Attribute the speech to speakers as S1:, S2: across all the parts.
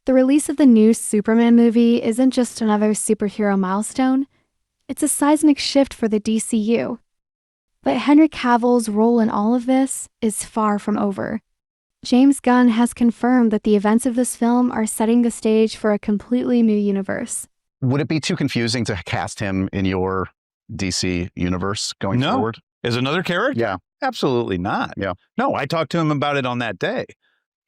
S1: The release of the new Superman movie isn't just another superhero milestone, it's a seismic shift for the DCU. But Henry Cavill's role in all of this is far from over. James Gunn has confirmed that the events of this film are setting the stage for a completely new universe.
S2: Would it be too confusing to cast him in your DC universe going forward?
S3: As another character?
S2: Yeah.
S3: Absolutely not.
S2: Yeah.
S3: No, I talked to him about it on that day.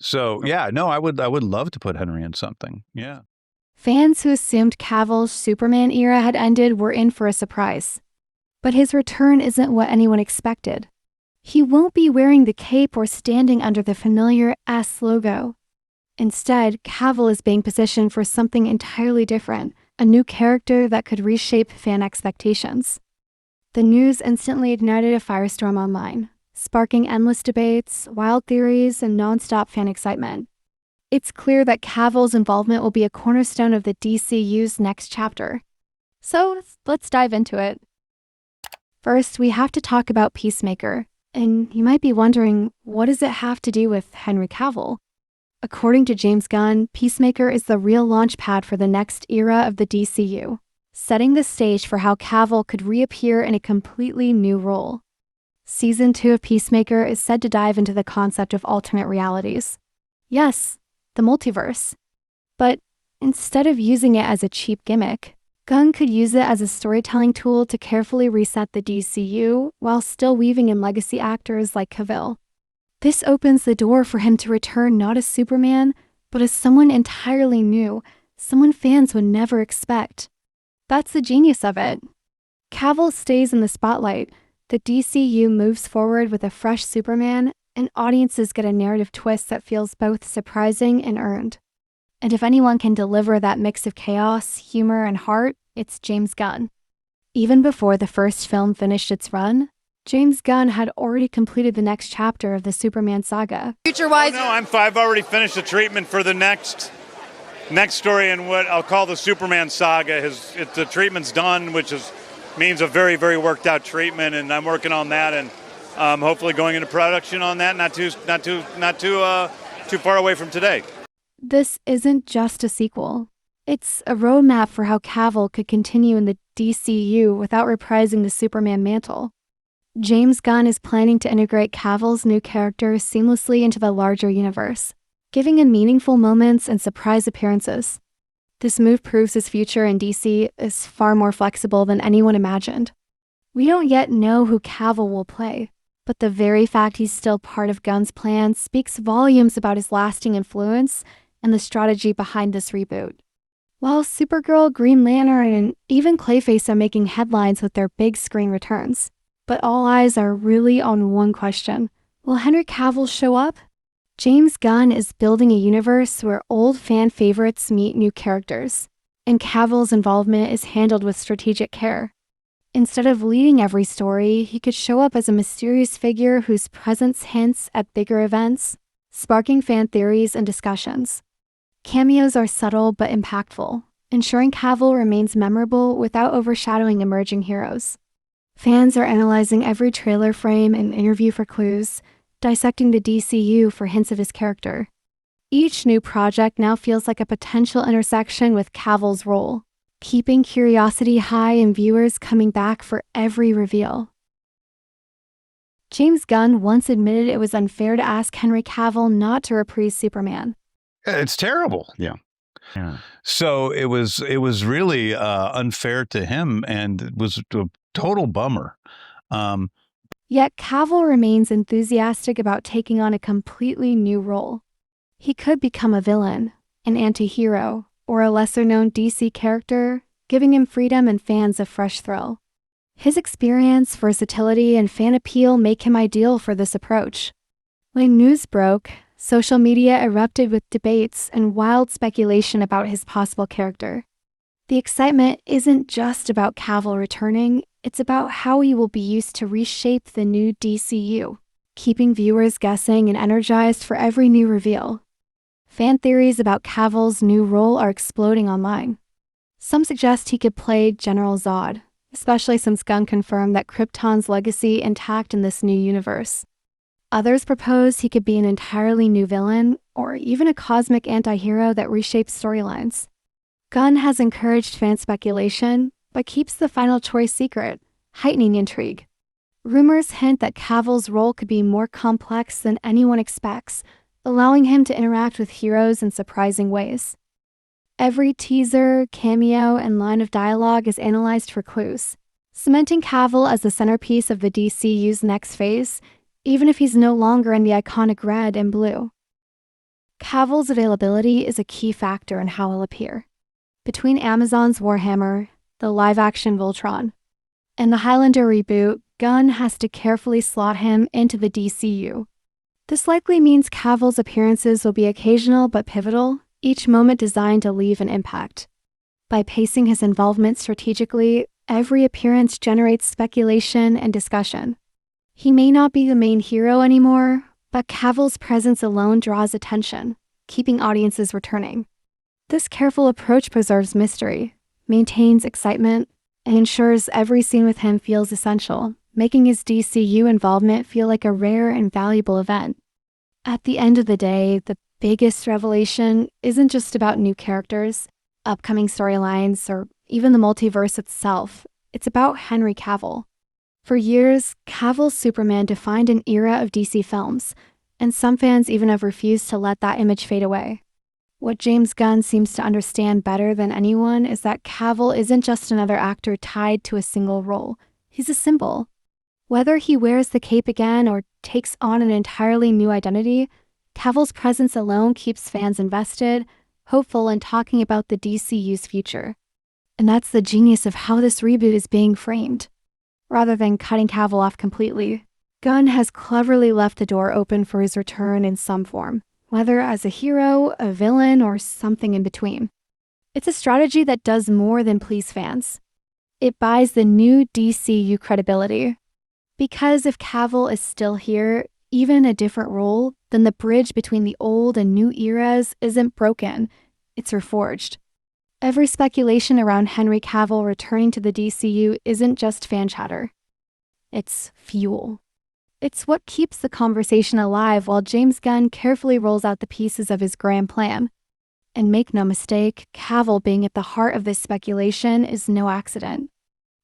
S3: So yeah, no, I would love to put Henry in something. Yeah.
S1: Fans who assumed Cavill's Superman era had ended were in for a surprise. But his return isn't what anyone expected. He won't be wearing the cape or standing under the familiar S logo. Instead, Cavill is being positioned for something entirely different, a new character that could reshape fan expectations. The news instantly ignited a firestorm online, sparking endless debates, wild theories, and non-stop fan excitement. It's clear that Cavill's involvement will be a cornerstone of the DCU's next chapter. So let's dive into it. First, we have to talk about Peacemaker. And you might be wondering, what does it have to do with Henry Cavill? According to James Gunn, Peacemaker is the real launch pad for the next era of the DCU, setting the stage for how Cavill could reappear in a completely new role. Season 2 of Peacemaker is said to dive into the concept of alternate realities. Yes, the multiverse. But instead of using it as a cheap gimmick, Gunn could use it as a storytelling tool to carefully reset the DCU while still weaving in legacy actors like Cavil. This opens the door for him to return not as Superman, but as someone entirely new, someone fans would never expect. That's the genius of it. Cavill stays in the spotlight, the DCU moves forward with a fresh Superman, and audiences get a narrative twist that feels both surprising and earned. And if anyone can deliver that mix of chaos, humor, and heart, it's James Gunn. Even before the first film finished its run, James Gunn had already completed the next chapter of the Superman saga.
S4: Future-wise, I've already finished the treatment for the next story in what I'll call the Superman saga. The treatment's done, which means a very, very worked out treatment, and I'm working on that, and hopefully going into production on that. Not too far away from today.
S1: This isn't just a sequel. It's a roadmap for how Cavill could continue in the DCU without reprising the Superman mantle. James Gunn is planning to integrate Cavill's new character seamlessly into the larger universe, giving him meaningful moments and surprise appearances. This move proves his future in DC is far more flexible than anyone imagined. We don't yet know who Cavill will play, but the very fact he's still part of Gunn's plan speaks volumes about his lasting influence and the strategy behind this reboot. While Supergirl, Green Lantern, and even Clayface are making headlines with their big screen returns, but all eyes are really on one question. Will Henry Cavill show up? James Gunn is building a universe where old fan favorites meet new characters, and Cavill's involvement is handled with strategic care. Instead of leading every story, he could show up as a mysterious figure whose presence hints at bigger events, sparking fan theories and discussions. Cameos are subtle but impactful, ensuring Cavill remains memorable without overshadowing emerging heroes. Fans are analyzing every trailer frame and interview for clues, dissecting the DCU for hints of his character. Each new project now feels like a potential intersection with Cavill's role, keeping curiosity high and viewers coming back for every reveal. James Gunn once admitted it was unfair to ask Henry Cavill not to reprise Superman.
S3: It's terrible.
S2: Yeah.
S3: So it was really unfair to him, and it was a total bummer.
S1: Yet Cavill remains enthusiastic about taking on a completely new role. He could become a villain, an anti-hero, or a lesser-known DC character, giving him freedom and fans a fresh thrill. His experience, versatility, and fan appeal make him ideal for this approach. When news broke, social media erupted with debates and wild speculation about his possible character. The excitement isn't just about Cavill returning, it's about how he will be used to reshape the new DCU, keeping viewers guessing and energized for every new reveal. Fan theories about Cavill's new role are exploding online. Some suggest he could play General Zod, especially since Gunn confirmed that Krypton's legacy intact in this new universe. Others propose he could be an entirely new villain, or even a cosmic anti-hero that reshapes storylines. Gunn has encouraged fan speculation, but keeps the final choice secret, heightening intrigue. Rumors hint that Cavill's role could be more complex than anyone expects, allowing him to interact with heroes in surprising ways. Every teaser, cameo, and line of dialogue is analyzed for clues, cementing Cavill as the centerpiece of the DCU's next phase, even if he's no longer in the iconic red and blue. Cavill's availability is a key factor in how he'll appear. Between Amazon's Warhammer, the live-action Voltron, and the Highlander reboot, Gunn has to carefully slot him into the DCU. This likely means Cavill's appearances will be occasional but pivotal, each moment designed to leave an impact. By pacing his involvement strategically, every appearance generates speculation and discussion. He may not be the main hero anymore, but Cavill's presence alone draws attention, keeping audiences returning. This careful approach preserves mystery, maintains excitement, and ensures every scene with him feels essential, making his DCU involvement feel like a rare and valuable event. At the end of the day, the biggest revelation isn't just about new characters, upcoming storylines, or even the multiverse itself. It's about Henry Cavill. For years, Cavill's Superman defined an era of DC films, and some fans even have refused to let that image fade away. What James Gunn seems to understand better than anyone is that Cavill isn't just another actor tied to a single role. He's a symbol. Whether he wears the cape again or takes on an entirely new identity, Cavill's presence alone keeps fans invested, hopeful, and talking about the DCU's future. And that's the genius of how this reboot is being framed. Rather than cutting Cavill off completely, Gunn has cleverly left the door open for his return in some form, whether as a hero, a villain, or something in between. It's a strategy that does more than please fans. It buys the new DCU credibility. Because if Cavill is still here, even a different role, then the bridge between the old and new eras isn't broken, it's reforged. Every speculation around Henry Cavill returning to the DCU isn't just fan chatter. It's fuel. It's what keeps the conversation alive while James Gunn carefully rolls out the pieces of his grand plan. And make no mistake, Cavill being at the heart of this speculation is no accident.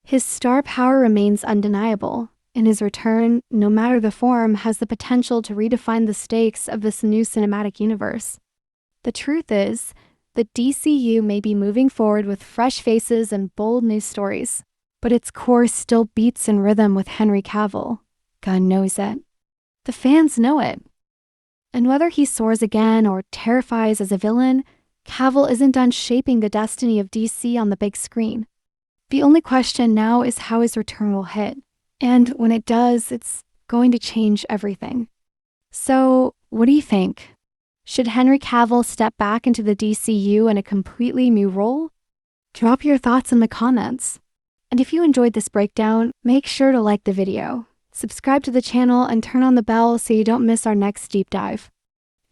S1: His star power remains undeniable, and his return, no matter the form, has the potential to redefine the stakes of this new cinematic universe. The truth is, the DCU may be moving forward with fresh faces and bold new stories, but its core still beats in rhythm with Henry Cavill. Gunn knows it. The fans know it. And whether he soars again or terrifies as a villain, Cavill isn't done shaping the destiny of DC on the big screen. The only question now is how his return will hit. And when it does, it's going to change everything. So, what do you think? Should Henry Cavill step back into the DCU in a completely new role? Drop your thoughts in the comments. And if you enjoyed this breakdown, make sure to like the video, subscribe to the channel, and turn on the bell so you don't miss our next deep dive.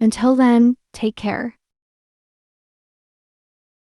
S1: Until then, take care.